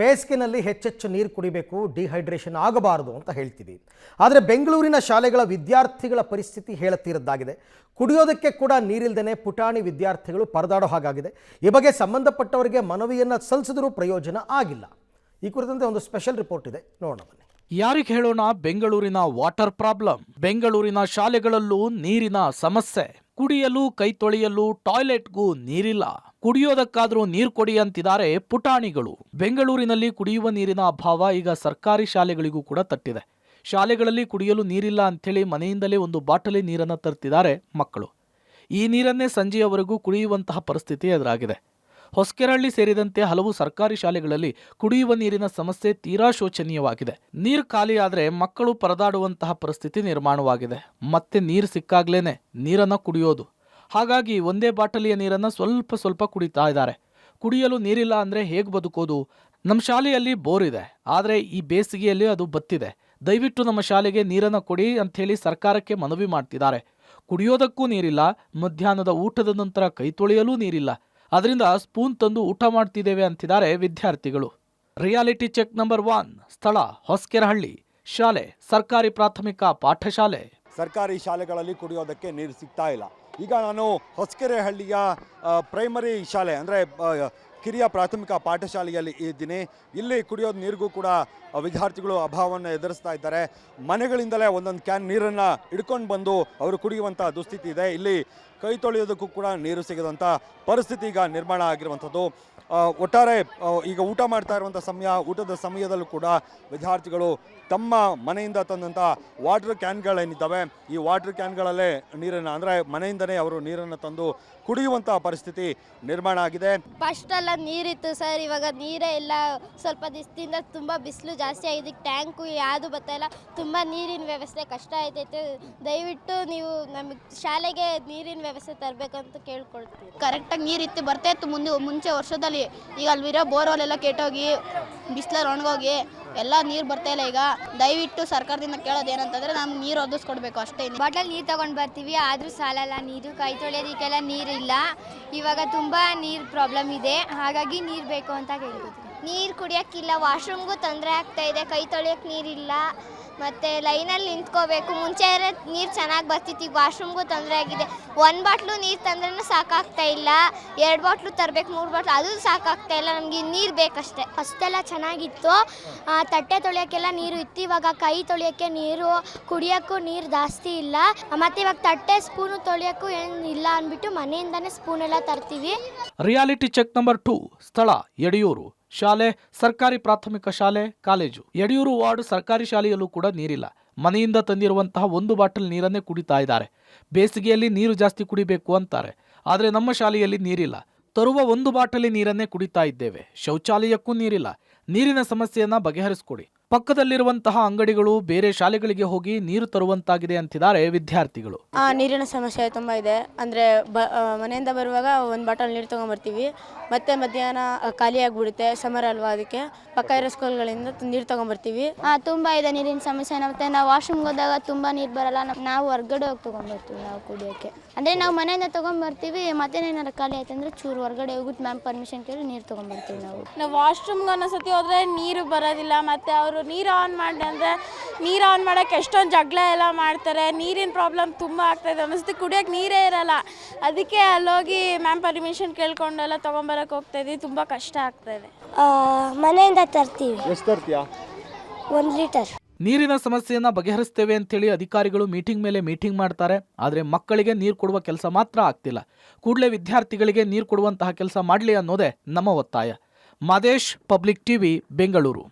ಬೇಸಿಗೆನಲ್ಲಿ ಹೆಚ್ಚೆಚ್ಚು ನೀರು ಕುಡಿಬೇಕು, ಡಿಹೈಡ್ರೇಷನ್ ಆಗಬಾರದು ಅಂತ ಹೇಳ್ತೀವಿ. ಆದರೆ ಬೆಂಗಳೂರಿನ ಶಾಲೆಗಳ ವಿದ್ಯಾರ್ಥಿಗಳ ಪರಿಸ್ಥಿತಿ ಹೇಳತೀರದ್ದಾಗಿದೆ. ಕುಡಿಯೋದಕ್ಕೆ ಕೂಡ ನೀರಿಲ್ಲದೇ ಪುಟಾಣಿ ವಿದ್ಯಾರ್ಥಿಗಳು ಪರದಾಡೋ ಹಾಗಾಗಿದೆ. ಈ ಬಗ್ಗೆ ಸಂಬಂಧಪಟ್ಟವರಿಗೆ ಮನವಿಯನ್ನು ಸಲ್ಲಿಸಿದರೂ ಪ್ರಯೋಜನ ಆಗಿಲ್ಲ. ಈ ಕುರಿತಂತೆ ಒಂದು ಸ್ಪೆಷಲ್ ರಿಪೋರ್ಟ್ ಇದೆ, ನೋಡೋಣ ಬನ್ನಿ. ಯಾರಿಗೆ ಹೇಳೋಣ ಬೆಂಗಳೂರಿನ ವಾಟರ್ ಪ್ರಾಬ್ಲಮ್. ಬೆಂಗಳೂರಿನ ಶಾಲೆಗಳಲ್ಲೂ ನೀರಿನ ಸಮಸ್ಯೆ. ಕುಡಿಯಲು, ಕೈ ತೊಳೆಯಲು, ಟಾಯ್ಲೆಟ್ಗೂ ನೀರಿಲ್ಲ. ಕುಡಿಯೋದಕ್ಕಾದ್ರೂ ನೀರು ಕೊಡಿ ಅಂತಿದ್ದಾರೆ ಪುಟಾಣಿಗಳು. ಬೆಂಗಳೂರಿನಲ್ಲಿ ಕುಡಿಯುವ ನೀರಿನ ಅಭಾವ ಈಗ ಸರ್ಕಾರಿ ಶಾಲೆಗಳಿಗೂ ಕೂಡ ತಟ್ಟಿದೆ. ಶಾಲೆಗಳಲ್ಲಿ ಕುಡಿಯಲು ನೀರಿಲ್ಲ ಅಂಥೇಳಿ ಮನೆಯಿಂದಲೇ ಒಂದು ಬಾಟಲಿ ನೀರನ್ನು ತರ್ತಿದ್ದಾರೆ ಮಕ್ಕಳು. ಈ ನೀರನ್ನೇ ಸಂಜೆಯವರೆಗೂ ಕುಡಿಯುವಂತಹ ಪರಿಸ್ಥಿತಿ ಎದುರಾಗಿದೆ. ಹೊಸಕೆರಹಳ್ಳಿ ಸೇರಿದಂತೆ ಹಲವು ಸರ್ಕಾರಿ ಶಾಲೆಗಳಲ್ಲಿ ಕುಡಿಯುವ ನೀರಿನ ಸಮಸ್ಯೆ ತೀರಾ ಶೋಚನೀಯವಾಗಿದೆ. ನೀರು ಖಾಲಿಯಾದರೆ ಮಕ್ಕಳು ಪರದಾಡುವಂತಹ ಪರಿಸ್ಥಿತಿ ನಿರ್ಮಾಣವಾಗಿದೆ. ಮತ್ತೆ ನೀರು ಸಿಕ್ಕಾಗ್ಲೇನೆ ನೀರನ್ನು ಕುಡಿಯೋದು. ಹಾಗಾಗಿ ಒಂದೇ ಬಾಟಲಿಯ ನೀರನ್ನು ಸ್ವಲ್ಪ ಕುಡಿತಾ ಇದ್ದಾರೆ. ಕುಡಿಯಲು ನೀರಿಲ್ಲ ಅಂದರೆ ಹೇಗೆ ಬದುಕೋದು? ನಮ್ಮ ಶಾಲೆಯಲ್ಲಿ ಬೋರ್ ಇದೆ, ಆದರೆ ಈ ಬೇಸಿಗೆಯಲ್ಲಿ ಅದು ಬತ್ತಿದೆ. ದಯವಿಟ್ಟು ನಮ್ಮ ಶಾಲೆಗೆ ನೀರನ್ನು ಕೊಡಿ ಅಂಥೇಳಿ ಸರ್ಕಾರಕ್ಕೆ ಮನವಿ ಮಾಡ್ತಿದ್ದಾರೆ. ಕುಡಿಯೋದಕ್ಕೂ ನೀರಿಲ್ಲ, ಮಧ್ಯಾಹ್ನದ ಊಟದ ನಂತರ ಕೈ ತೊಳೆಯಲೂ ನೀರಿಲ್ಲ. ಅದರಿಂದ ಸ್ಪೂನ್ ತಂದು ಊಟ ಮಾಡ್ತಿದ್ದೇವೆ ಅಂತಿದ್ದಾರೆ ವಿದ್ಯಾರ್ಥಿಗಳು. ರಿಯಾಲಿಟಿ ಚೆಕ್ ನಂಬರ್ 1, ಸ್ಥಳ ಹೊಸಕೆರಹಳ್ಳಿ. ಶಾಲೆ ಸರ್ಕಾರಿ ಪ್ರಾಥಮಿಕ ಪಾಠಶಾಲೆ. ಸರ್ಕಾರಿ ಶಾಲೆಗಳಲ್ಲಿ ಕುಡಿಯೋದಕ್ಕೆ ನೀರು ಸಿಗ್ತಾ ಇಲ್ಲ. ಈಗ ನಾನು ಹೊಸಕೆರೆಹಳ್ಳಿಯ ಪ್ರೈಮರಿ ಶಾಲೆ ಅಂದರೆ ಕಿರಿಯ ಪ್ರಾಥಮಿಕ ಪಾಠಶಾಲೆಯಲ್ಲಿ ಇದ್ದೀನಿ. ಇಲ್ಲಿ ಕುಡಿಯೋದು ನೀರಿಗೂ ಕೂಡ ವಿದ್ಯಾರ್ಥಿಗಳು ಅಭಾವವನ್ನು ಎದುರಿಸ್ತಾ ಇದ್ದಾರೆ. ಮನೆಗಳಿಂದಲೇ ಒಂದೊಂದು ಕ್ಯಾನ್ ನೀರನ್ನು ಹಿಡ್ಕೊಂಡು ಬಂದು ಅವರು ಕುಡಿಯುವಂಥ ದುಸ್ಥಿತಿ ಇದೆ. ಇಲ್ಲಿ ಕೈ ತೊಳೆಯೋದಕ್ಕೂ ಕೂಡ ನೀರು ಸಿಗದಂಥ ಪರಿಸ್ಥಿತಿ ಈಗ ನಿರ್ಮಾಣ ಆಗಿರುವಂಥದ್ದು. ಒಟ್ಟಾರೆ ಈಗ ಊಟ ಮಾಡ್ತಾ ಇರುವಂಥ ಊಟದ ಸಮಯದಲ್ಲೂ ಕೂಡ ವಿದ್ಯಾರ್ಥಿಗಳು ತಮ್ಮ ಮನೆಯಿಂದ ತಂದಂಥ ವಾಟರ್ ಕ್ಯಾನ್ಗಳೇನಿದ್ದಾವೆ, ಈ ವಾಟರ್ ಕ್ಯಾನ್ಗಳಲ್ಲೇ ನೀರನ್ನು ಅಂದರೆ ಮನೆಯಿಂದನೇ ಅವರು ನೀರನ್ನು ತಂದು ಕುಡಿಯುವಂಥ ಪರಿಸ್ಥಿತಿ ನಿರ್ಮಾಣ ಆಗಿದೆ. ಫಸ್ಟ್ ಎಲ್ಲ ನೀರಿತ್ತು ಸರ್, ಇವಾಗ ನೀರೇ ಇಲ್ಲ. ಸ್ವಲ್ಪ ದಿವಸದಿಂದ ತುಂಬ ಬಿಸಿಲು ಜಾಸ್ತಿ ಆಗಿದೆ. ಟ್ಯಾಂಕು ಯಾವುದು ಬರ್ತಾಯಿಲ್ಲ. ತುಂಬ ನೀರಿನ ವ್ಯವಸ್ಥೆ ಕಷ್ಟ ಆಯ್ತೈತೆ. ದಯವಿಟ್ಟು ನೀವು ನಮಗೆ ಶಾಲೆಗೆ ನೀರಿನ ವ್ಯವಸ್ಥೆ ತರಬೇಕಂತ ಕೇಳ್ಕೊಳ್ತೀವಿ. ಕರೆಕ್ಟಾಗಿ ನೀರಿತ್ತು ಬರ್ತಾ ಇತ್ತು ಮುಂಚೆ ವರ್ಷದಲ್ಲಿ. ಈಗ ಅಲ್ಲಿರೋ ಬೋರ್ವೆಲ್ ಕೆಟ್ಟೋಗಿ ಬಿಸಿಲಲ್ಲಿ ಒಣಗೋಗಿ ಎಲ್ಲ ನೀರು ಬರ್ತಾ ಇಲ್ಲ. ಈಗ ದಯವಿಟ್ಟು ಸರ್ಕಾರದಿಂದ ಕೇಳೋದು ಏನಂತಂದ್ರೆ ನಮ್ಗೆ ನೀರು ಒದಗಿಸ್ಕೊಡ್ಬೇಕು ಅಷ್ಟೇ. ಬಾಟಲ್ ನೀರು ತಗೊಂಡು ಬರ್ತೀವಿ, ಆದರೂ ಸಾಲಲ್ಲ. ನೀರು ಕೈ ತೊಳೆಯೋದಕ್ಕೆಲ್ಲ ನೀರಿಲ್ಲ. ಇವಾಗ ತುಂಬ ನೀರು ಪ್ರಾಬ್ಲಮ್ ಇದೆ, ಹಾಗಾಗಿ ನೀರು ಬೇಕು ಅಂತ ಕೇಳ್ಬೋದು. ನೀರು ಕುಡಿಯೋಕ್ಕಿಲ್ಲ, ವಾಶ್ರೂಮ್ಗೂ ತೊಂದರೆ ಆಗ್ತಾ ಇದೆ. ಕೈ ತೊಳೆಯೋಕ್ಕೆ ನೀರಿಲ್ಲ. ಮತ್ತು ಲೈನಲ್ಲಿ ನಿಂತ್ಕೋಬೇಕು. ಮುಂಚೆ ನೀರು ಚೆನ್ನಾಗಿ ಬರ್ತಿತ್ತು, ಈಗ ವಾಶ್ರೂಮ್ಗೂ ತೊಂದರೆ ಆಗಿದೆ. 1 ಬಾಟ್ಲು ನೀರು ತಂದ್ರೂ ಸಾಕಾಗ್ತಾ ಇಲ್ಲ. 2 ಬಾಟ್ಲು ತರಬೇಕು, 3 ಬಾಟ್ಲು, ಅದು ಸಾಕಾಗ್ತಾ ಇಲ್ಲ. ನಮಗೆ ನೀರು ಬೇಕಷ್ಟೇ. ಫಸ್ಟೆಲ್ಲ ಚೆನ್ನಾಗಿತ್ತು, ತಟ್ಟೆ ತೊಳೆಯೋಕ್ಕೆಲ್ಲ ನೀರು ಇತ್ತು. ಇವಾಗ ಕೈ ತೊಳೆಯೋಕ್ಕೆ ನೀರು, ಕುಡಿಯೋಕ್ಕೂ ನೀರು ಜಾಸ್ತಿ ಇಲ್ಲ. ಮತ್ತು ಇವಾಗ ತಟ್ಟೆ ಸ್ಪೂನು ತೊಳೆಯೋಕ್ಕೂ ಏನಿಲ್ಲ ಅಂದ್ಬಿಟ್ಟು ಮನೆಯಿಂದನೇ ಸ್ಪೂನೆಲ್ಲ ತರ್ತೀವಿ. ರಿಯಾಲಿಟಿ ಚೆಕ್ ನಂಬರ್ 2, ಸ್ಥಳ ಯಡಿಯೂರು. ಶಾಲೆ ಸರ್ಕಾರಿ ಪ್ರಾಥಮಿಕ ಶಾಲೆ, ಕಾಲೇಜು. ಯಡಿಯೂರು ವಾರ್ಡ್ ಸರ್ಕಾರಿ ಶಾಲೆಯಲ್ಲೂ ಕೂಡ ನೀರಿಲ್ಲ. ಮನೆಯಿಂದ ತಂದಿರುವಂತಹ 1 ಬಾಟಲ್ ನೀರನ್ನೇ ಕುಡಿತಾ ಇದ್ದಾರೆ. ಬೇಸಿಗೆಯಲ್ಲಿ ನೀರು ಜಾಸ್ತಿ ಕುಡಿಬೇಕು ಅಂತಾರೆ, ಆದರೆ ನಮ್ಮ ಶಾಲೆಯಲ್ಲಿ ನೀರಿಲ್ಲ. ತರುವ 1 ಬಾಟಲಿ ನೀರನ್ನೇ ಕುಡಿತಾ ಇದ್ದೇವೆ. ಶೌಚಾಲಯಕ್ಕೂ ನೀರಿಲ್ಲ. ನೀರಿನ ಸಮಸ್ಯೆಯನ್ನ ಬಗೆಹರಿಸಿಕೊಡಿ. ಪಕ್ಕದಲ್ಲಿರುವಂತಹ ಅಂಗಡಿಗಳು ಬೇರೆ ಶಾಲೆಗಳಿಗೆ ಹೋಗಿ ನೀರು ತರುವಂತಾಗಿದೆ ಅಂತಿದ್ದಾರೆ ವಿದ್ಯಾರ್ಥಿಗಳು. ನೀರಿನ ಸಮಸ್ಯೆ ತುಂಬ ಇದೆ. ಅಂದರೆ ಮನೆಯಿಂದ ಬರುವಾಗ 1 ಬಾಟಲ್ ನೀರು ತೊಗೊಂಬರ್ತೀವಿ. ಮತ್ತೆ ಮಧ್ಯಾಹ್ನ ಖಾಲಿ ಆಗಿಬಿಡುತ್ತೆ, ಸಮರ್ ಅಲ್ವಾ, ಅದಕ್ಕೆ ಪಕ್ಕ ಇರೋ ಸ್ಕೂಲ್ಗಳಿಂದ ನೀರು ತೊಗೊಂಬರ್ತೀವಿ. ತುಂಬ ಇದೆ ನೀರಿನ ಸಮಸ್ಯೆ. ಮತ್ತು ನಾವು ವಾಶ್ರೂಮ್ಗೆ ಹೋದಾಗ ತುಂಬ ನೀರು ಬರಲ್ಲ. ನಾವು ಹೊರ್ಗಡೆ ಹೋಗಿ ತೊಗೊಂಬರ್ತೀವಿ ನಾವು ಕುಡಿಯೋಕ್ಕೆ. ಅಂದರೆ ನಾವು ಮನೆಯಿಂದ ತೊಗೊಂಬರ್ತೀವಿ. ಮತ್ತೇನಾರು ಖಾಲಿ ಆಯ್ತು ಅಂದರೆ ಚೂರು ಹೊರಗಡೆ ಹೋಗುತ್ತೆ, ಮ್ಯಾಮ್ ಪರ್ಮಿಷನ್ ಕೇಳಿ ನೀರು ತೊಗೊಂಬರ್ತೀವಿ. ನಾವು ವಾಶ್ರೂಮ್ಗೆ ಒಂದೊಂದ್ಸತಿ ಹೋದರೆ ನೀರು ಬರೋದಿಲ್ಲ. ಮತ್ತು ಅವರು ನೀರು ಆನ್ ಮಾಡಿ ಅಂದರೆ ನೀರು ಆನ್ ಮಾಡೋಕ್ಕೆ ಎಷ್ಟೊಂದು ಜಗಳ ಎಲ್ಲ ಮಾಡ್ತಾರೆ. ನೀರಿನ ಪ್ರಾಬ್ಲಮ್ ತುಂಬ ಆಗ್ತಾಯಿದೆ. ಒಂದೊಂದ್ಸತಿ ಕುಡಿಯೋಕ್ಕೆ ನೀರೇ ಇರಲ್ಲ. ಅದಕ್ಕೆ ಅಲ್ಲೋಗಿ ಮ್ಯಾಮ್ ಪರ್ಮಿಷನ್ ಕೇಳ್ಕೊಂಡೆಲ್ಲ ತೊಗೊಂಬರಕ್ಕೆ ಹೋಗ್ತಾಯಿದ್ವಿ. ತುಂಬ ಕಷ್ಟ ಆಗ್ತಾಯಿದೆ. ಮನೆಯಿಂದ ತರ್ತೀವಿ. ಎಷ್ಟು ತರ್ತೀಯಾ? 1 ಲೀಟರ್. ನೀರಿನ ಸಮಸ್ಯೆಯನ್ನ ಬಗೆಹರಿಸ್ತೇವೆ ಅಂತೇಳಿ ಅಧಿಕಾರಿಗಳು ಮೀಟಿಂಗ್ ಮೇಲೆ ಮೀಟಿಂಗ್ ಮಾಡ್ತಾರೆ. ಆದರೆ ಮಕ್ಕಳಿಗೆ ನೀರು ಕೊಡುವ ಕೆಲಸ ಮಾತ್ರ ಆಗ್ತಿಲ್ಲ. ಕೂಡಲೇ ವಿದ್ಯಾರ್ಥಿಗಳಿಗೆ ನೀರು ಕೊಡುವಂತಹ ಕೆಲಸ ಮಾಡಲಿ ಅನ್ನೋದೇ ನಮ್ಮ ಒತ್ತಾಯ. Madesh, public TV, Bengaluru.